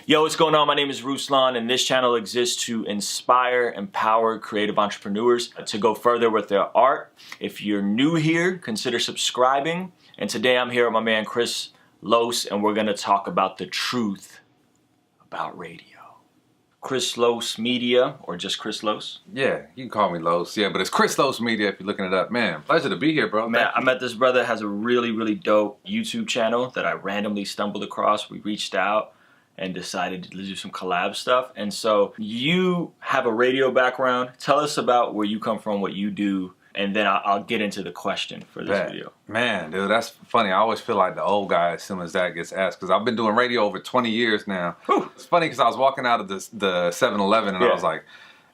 Yo, what's going on? My name is Ruslan, and this channel exists to inspire, empower creative entrepreneurs to go further with their art. If you're new here, consider subscribing. And today I'm here with my man Chris Los, and we're gonna talk about the truth about radio. Chris Los Media, or just Chris Los? Yeah, you can call me Los. Yeah, but it's Chris Los Media if you're looking it up. Man, pleasure to be here, bro. Man, I met this brother, has a really dope YouTube channel that I randomly stumbled across. We reached out and decided to do some collab stuff. And so you have a radio background. Tell us about where you come from, what you do, and then I'll get into the question for this video. Man, dude, that's funny. I always feel like the old guy as soon as that gets asked, because I've been doing radio over 20 years now. Whew. It's funny because I was walking out of the 7-Eleven and I was like,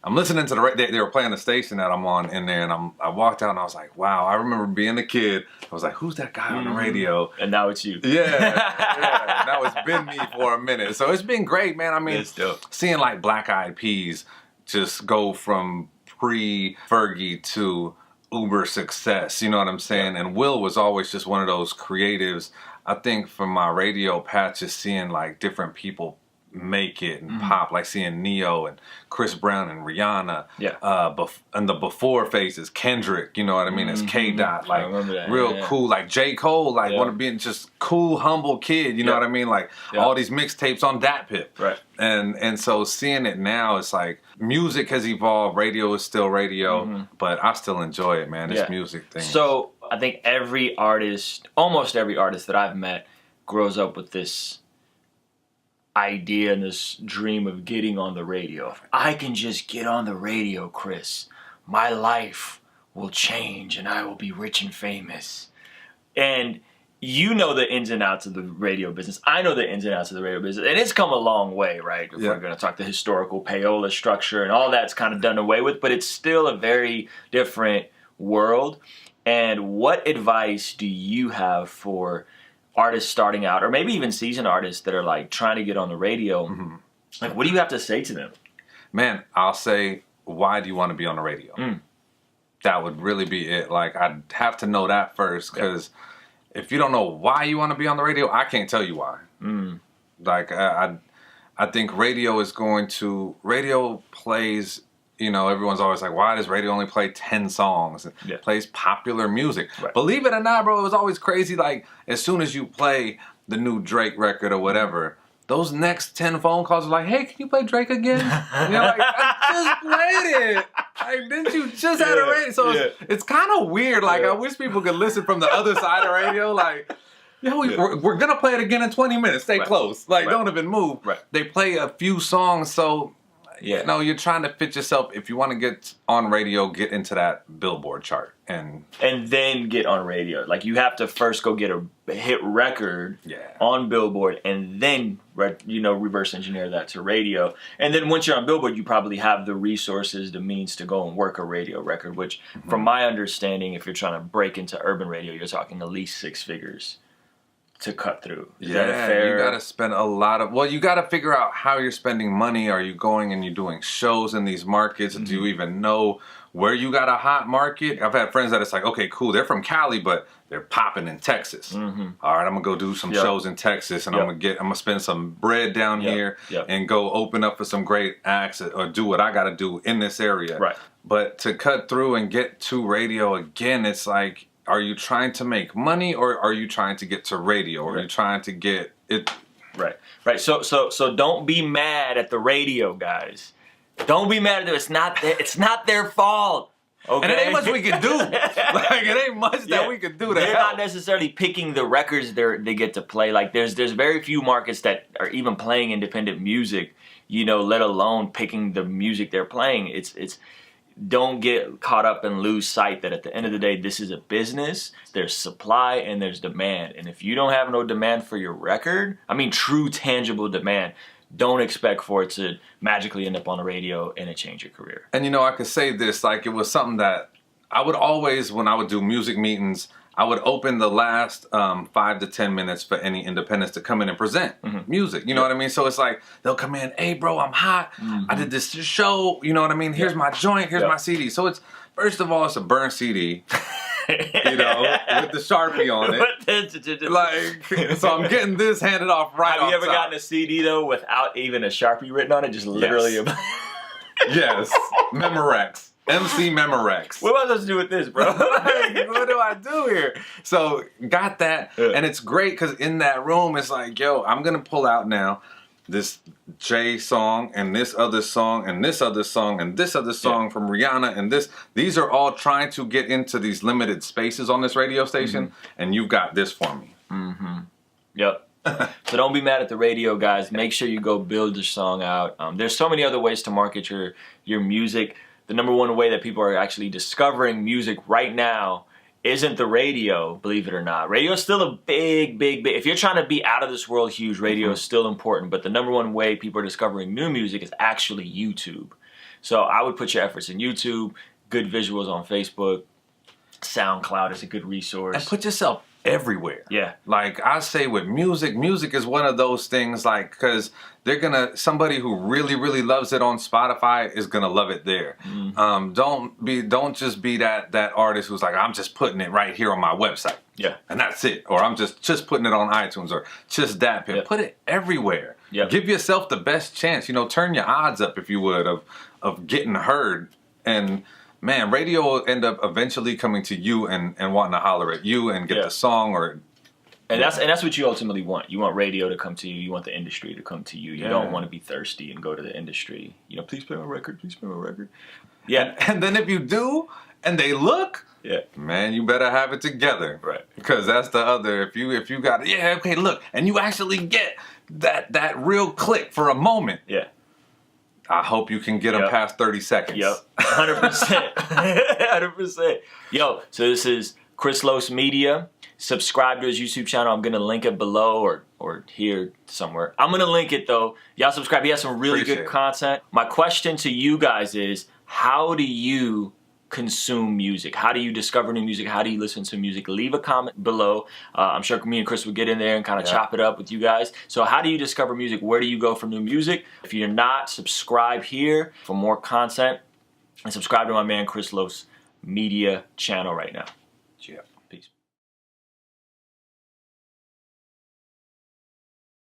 I'm listening to the they were playing the station that I'm on in there, and I walked out and I was like, wow, I remember being a kid. I was like, who's that guy on the radio? And now it's you. Yeah. Now it's been me for a minute. So it's been great, man. I mean, it's dope. Seeing like Black Eyed Peas just go from pre-Fergie to uber success, you know what I'm saying? And Will was always just one of those creatives. I think from my radio path, just seeing like different people make it and pop, like seeing Neo and Chris Brown and Rihanna, and the before phases, Kendrick, you know what I mean, as K Dot, like real cool, like J. Cole, like want to be just cool, humble kid, you know what I mean, like all these mixtapes on Dat Pip, right? And so seeing it now, it's like music has evolved, radio is still radio, but I still enjoy it, man. This music thing. So I think every artist, almost every artist that I've met, grows up with this idea and this dream of getting on the radio. I can just get on the radio, Chris. My life will change and I will be rich and famous. And you know the ins and outs of the radio business. I know the ins and outs of the radio business. And it's come a long way, right? If we're going to talk the historical payola structure and all that's kind of done away with, but it's still a very different world. And what advice do you have for artists starting out, or maybe even seasoned artists that are like trying to get on the radio? Like, what do you have to say to them? Man, I'll say, why do you want to be on the radio? That would really be it. Like, I'd have to know that first, because if you don't know why you want to be on the radio, I can't tell you why. Like, I think radio plays, you know, everyone's always like, why does radio only play 10 songs? It plays popular music. Believe it or not, bro, it was always crazy. Like, as soon as you play the new Drake record or whatever, those next 10 phone calls are like, hey, can you play Drake again? And you're like, I just played it. Like, didn't you just have a radio? So it's kind of weird. Like, I wish people could listen from the other side of radio. Like, yo, we're going to play it again in 20 minutes. Stay close. Like, don't even move. They play a few songs, so... You know, you're trying to fit yourself. If you want to get on radio, get into that Billboard chart. And then get on radio. Like, you have to first go get a hit record on Billboard, and then, you know, reverse engineer that to radio. And then once you're on Billboard, you probably have the resources, the means to go and work a radio record, which, from my understanding, if you're trying to break into urban radio, you're talking at least 6 figures to cut through. Is that a fair... You gotta spend a lot of... Well, you gotta figure out how you're spending money. Are you going and you're doing shows in these markets? Do you even know where you got a hot market? I've had friends that it's like, okay, cool, they're from Cali, but they're popping in Texas. All right, I'm gonna go do some shows in Texas, and I'm gonna spend some bread down here and go open up for some great acts, or do what I gotta do in this area. But to cut through and get to radio again, it's like, are you trying to make money, or are you trying to get to radio? Or are you trying to get it? Right. So don't be mad at the radio guys. Don't be mad at them. It's not their fault. Okay? And it ain't much we can do. Like, it ain't much that we can do. They're not necessarily picking the records they get to play. Like, there's very few markets that are even playing independent music, you know, let alone picking the music they're playing. It's don't get caught up and lose sight that at the end of the day, this is a business. There's supply and there's demand. And if you don't have no demand for your record, I mean true tangible demand, don't expect for it to magically end up on the radio and it change your career. And you know, I could say this, like, it was something that I would always, when I would do music meetings, I would open the last 5 to 10 minutes for any independents to come in and present music. You know what I mean? So it's like, they'll come in, hey bro, I'm hot. I did this show, you know what I mean? Here's my joint, here's my CD. So it's, first of all, it's a burnt CD. you know, with the Sharpie on it. Like, so I'm getting this handed off right Have you ever gotten a CD, though, without even a Sharpie written on it? Just literally... Yes. Yes. Memorex. MC Memorex. What am I supposed to do with this, bro? Like, what do I do here? So, got that. And it's great because in that room, it's like, yo, I'm going to pull out now this Jay song and this other song and this other song and this other song from Rihanna and this. These are all trying to get into these limited spaces on this radio station, and you've got this for me. Yep. So don't be mad at the radio, guys. Make sure you go build your song out. There's so many other ways to market your music. The number one way that people are actually discovering music right now isn't the radio, believe it or not. Radio is still a big... If you're trying to be out of this world huge, radio is still important. But the number one way people are discovering new music is actually YouTube. So I would put your efforts in YouTube, good visuals on Facebook. SoundCloud is a good resource. And put yourself everywhere. Yeah. Like I say with music is one of those things, like, because they're gonna, somebody who really loves it on Spotify is gonna love it there. Don't just be that artist who's like, I'm just putting it right here on my website. Yeah. And that's it. Or I'm just putting it on iTunes or just that. Put it everywhere. Yeah. Give yourself the best chance. You know, turn your odds up, if you would, of getting heard. And man, radio will end up eventually coming to you and wanting to holler at you and get the song or... And that's what you ultimately want. You want radio to come to you. You want the industry to come to you. You don't want to be thirsty and go to the industry. You know, please play my record. Please play my record. Yeah. And then if you do, and they look, man, you better have it together. Right. Because that's the other. If you got okay, look, and you actually get that real click for a moment. Yeah. I hope you can get them past 30 seconds. Yep. 100%. 100%. Yo, so this is Chris Los Media. Subscribe to his YouTube channel. I'm going to link it below or here somewhere. I'm going to link it, though. Y'all subscribe. He has some really good content. My question to you guys is, how do you consume music? How do you discover new music? How do you listen to music? Leave a comment below. I'm sure me and Chris will get in there and kind of chop it up with you guys. So how do you discover music? Where do you go for new music? If you're not, subscribe here for more content. And subscribe to my man Chris Los Media channel right now. Yeah.